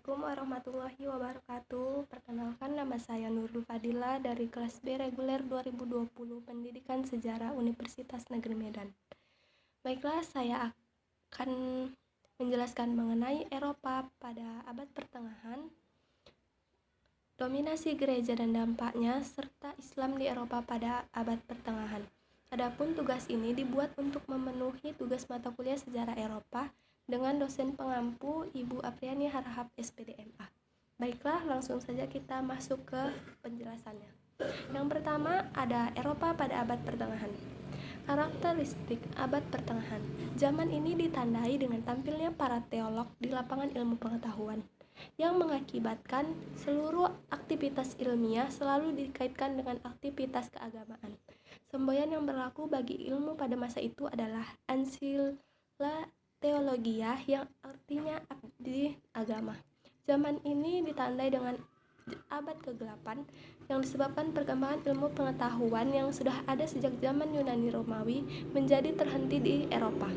Assalamualaikum warahmatullahi wabarakatuh. Perkenalkan, nama saya Nurul Fadila dari kelas B reguler 2020 Pendidikan Sejarah Universitas Negeri Medan. Baiklah, saya akan menjelaskan mengenai Eropa pada abad pertengahan, dominasi gereja dan dampaknya, serta Islam di Eropa pada abad pertengahan. Adapun tugas ini dibuat untuk memenuhi tugas mata kuliah sejarah Eropa dengan dosen pengampu Ibu Apriani Harahap SPD MA. Baiklah, langsung saja kita masuk ke penjelasannya. Yang pertama ada Eropa pada abad pertengahan. Karakteristik abad pertengahan. Zaman ini ditandai dengan tampilnya para teolog di lapangan ilmu pengetahuan, yang mengakibatkan seluruh aktivitas ilmiah selalu dikaitkan dengan aktivitas keagamaan. Semboyan yang berlaku bagi ilmu pada masa itu adalah Ancilla Theologia, yang artinya abdi agama. Zaman ini ditandai dengan abad ke-8 yang disebabkan perkembangan ilmu pengetahuan yang sudah ada sejak zaman Yunani Romawi menjadi terhenti di Eropa.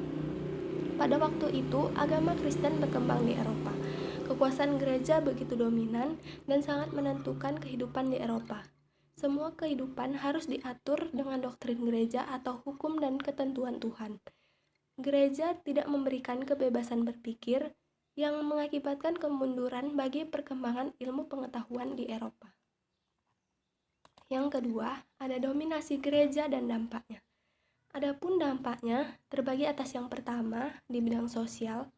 Pada waktu itu, agama Kristen berkembang di Eropa. Kekuasaan gereja begitu dominan dan sangat menentukan kehidupan di Eropa. Semua kehidupan harus diatur dengan doktrin gereja atau hukum dan ketentuan Tuhan. Gereja tidak memberikan kebebasan berpikir yang mengakibatkan kemunduran bagi perkembangan ilmu pengetahuan di Eropa. Yang kedua, ada dominasi gereja dan dampaknya. Adapun dampaknya terbagi atas yang pertama di bidang sosial.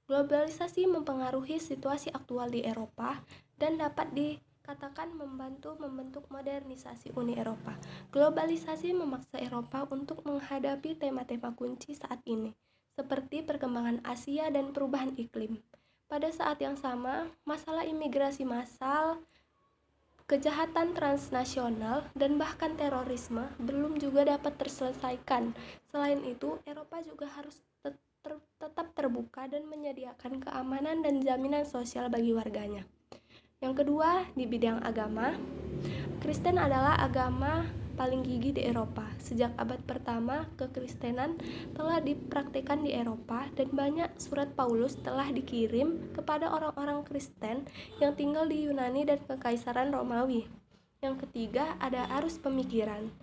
Globalisasi mempengaruhi situasi aktual di Eropa dan dapat dikatakan membantu membentuk modernisasi Uni Eropa. Globalisasi memaksa Eropa untuk menghadapi tema-tema kunci saat ini, seperti perkembangan Asia dan perubahan iklim. Pada saat yang sama, masalah imigrasi massal, kejahatan transnasional, dan bahkan terorisme belum juga dapat terselesaikan. Selain itu, Eropa juga harus tetap terbuka dan menyediakan keamanan dan jaminan sosial bagi warganya. Yang kedua, di bidang agama, Kristen adalah agama paling gigih di Eropa. Sejak abad pertama, kekristenan telah dipraktikkan di Eropa dan banyak surat Paulus telah dikirim kepada orang-orang Kristen yang tinggal di Yunani dan Kekaisaran Romawi. Yang ketiga, ada arus pemikiran.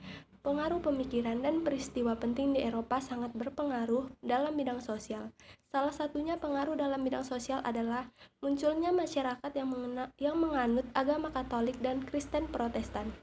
Pengaruh pemikiran dan peristiwa penting di Eropa sangat berpengaruh dalam bidang sosial. Salah satunya pengaruh dalam bidang sosial adalah munculnya masyarakat yang menganut agama Katolik dan Kristen Protestan.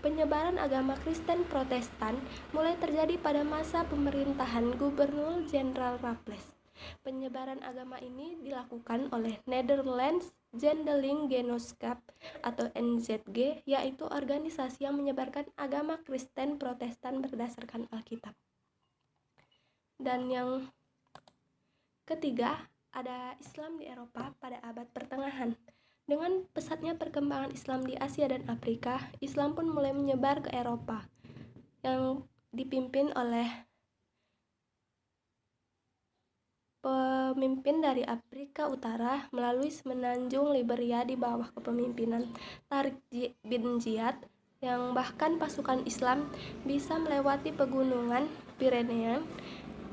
Penyebaran agama Kristen Protestan mulai terjadi pada masa pemerintahan Gubernur Jenderal Raffles. Penyebaran agama ini dilakukan oleh Netherlands Zendeling Genootschap atau NZG, yaitu organisasi yang menyebarkan agama Kristen Protestan berdasarkan Alkitab. Dan yang ketiga, ada Islam di Eropa pada abad pertengahan. Dengan pesatnya perkembangan Islam di Asia dan Afrika, Islam pun mulai menyebar ke Eropa, yang dipimpin oleh pemimpin dari Afrika Utara melalui semenanjung Liberia di bawah kepemimpinan Tariq bin Ziyad, yang bahkan pasukan Islam bisa melewati pegunungan Pyrenean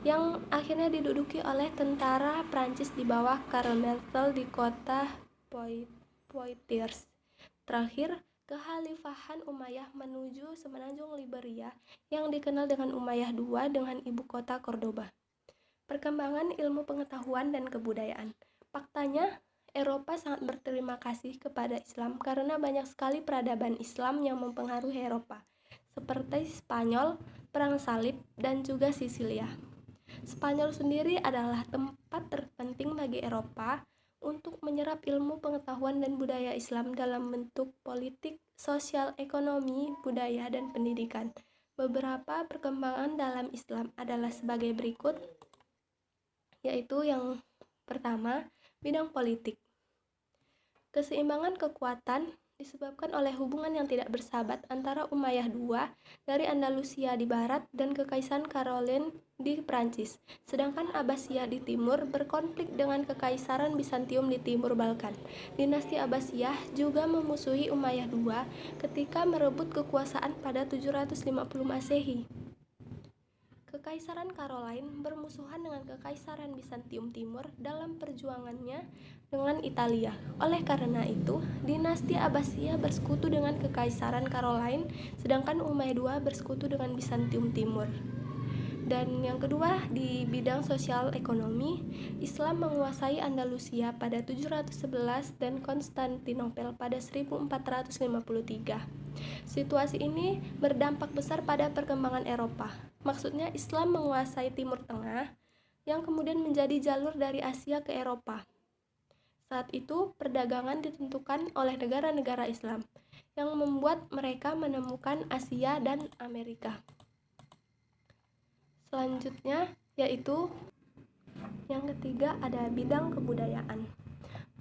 yang akhirnya diduduki oleh tentara Prancis di bawah Karl Martel di kota Poitiers. Terakhir, kekhalifahan Umayyah menuju semenanjung Liberia yang dikenal dengan Umayyah II dengan ibu kota Cordoba. Perkembangan ilmu pengetahuan dan kebudayaan. Faktanya, Eropa sangat berterima kasih kepada Islam karena banyak sekali peradaban Islam yang mempengaruhi Eropa, seperti Spanyol, Perang Salib, dan juga Sisilia. Spanyol sendiri adalah tempat terpenting bagi Eropa untuk menyerap ilmu pengetahuan dan budaya Islam dalam bentuk politik, sosial, ekonomi, budaya, dan pendidikan. Beberapa perkembangan dalam Islam adalah sebagai berikut, yaitu yang pertama, bidang politik. Keseimbangan kekuatan disebabkan oleh hubungan yang tidak bersahabat antara Umayyah II dari Andalusia di barat dan Kekaisaran Caroline di Prancis, sedangkan Abbasiyah di timur berkonflik dengan Kekaisaran Bizantium di timur Balkan. Dinasti Abbasiyah juga memusuhi Umayyah II ketika merebut kekuasaan pada 750 Masehi. Kekaisaran Caroline bermusuhan dengan Kekaisaran Bizantium Timur dalam perjuangannya dengan Italia. Oleh karena itu, dinasti Abbasiyah bersekutu dengan Kekaisaran Caroline, sedangkan Umayyah bersekutu dengan Bizantium Timur. Dan yang kedua, di bidang sosial ekonomi, Islam menguasai Andalusia pada 711 dan Konstantinopel pada 1453. Situasi ini berdampak besar pada perkembangan Eropa. Maksudnya Islam menguasai Timur Tengah yang kemudian menjadi jalur dari Asia ke Eropa. Saat itu perdagangan ditentukan oleh negara-negara Islam yang membuat mereka menemukan Asia dan Amerika. Selanjutnya yaitu yang ketiga ada bidang kebudayaan.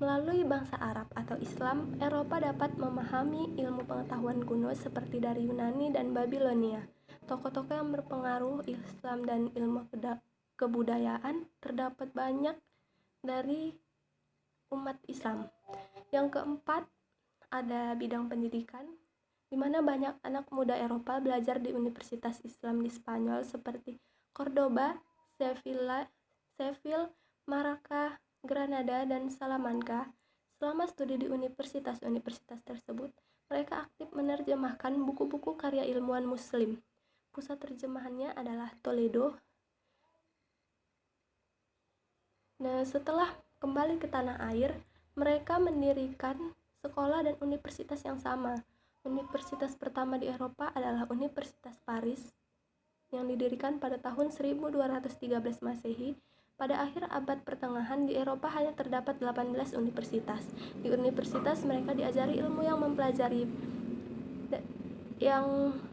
Melalui bangsa Arab atau Islam, Eropa dapat memahami ilmu pengetahuan kuno seperti dari Yunani dan Babilonia. Tokoh-tokoh yang berpengaruh Islam dan ilmu kebudayaan terdapat banyak dari umat Islam. Yang keempat, ada bidang pendidikan, di mana banyak anak muda Eropa belajar di universitas Islam di Spanyol seperti Cordoba, Seville, Maracas, Granada, dan Salamanca. Selama studi di universitas-universitas tersebut, mereka aktif menerjemahkan buku-buku karya ilmuwan Muslim. Pusat terjemahannya adalah Toledo. Nah, setelah kembali ke tanah air, mereka mendirikan sekolah dan universitas yang sama. Universitas pertama di Eropa adalah Universitas Paris, yang didirikan pada tahun 1213 Masehi. Pada akhir abad pertengahan di Eropa hanya terdapat 18 universitas. Di universitas mereka diajari ilmu yang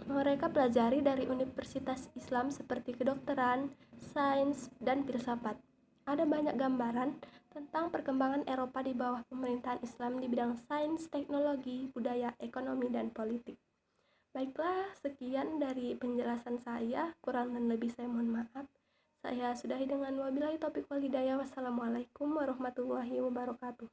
mereka pelajari dari universitas Islam seperti kedokteran, sains, dan filsafat. Ada banyak gambaran tentang perkembangan Eropa di bawah pemerintahan Islam di bidang sains, teknologi, budaya, ekonomi, dan politik. Baiklah, sekian dari penjelasan saya, kurang dan lebih saya mohon maaf. Saya sudahi dengan wabillahi taufiq wal hidayah. Wassalamualaikum warahmatullahi wabarakatuh.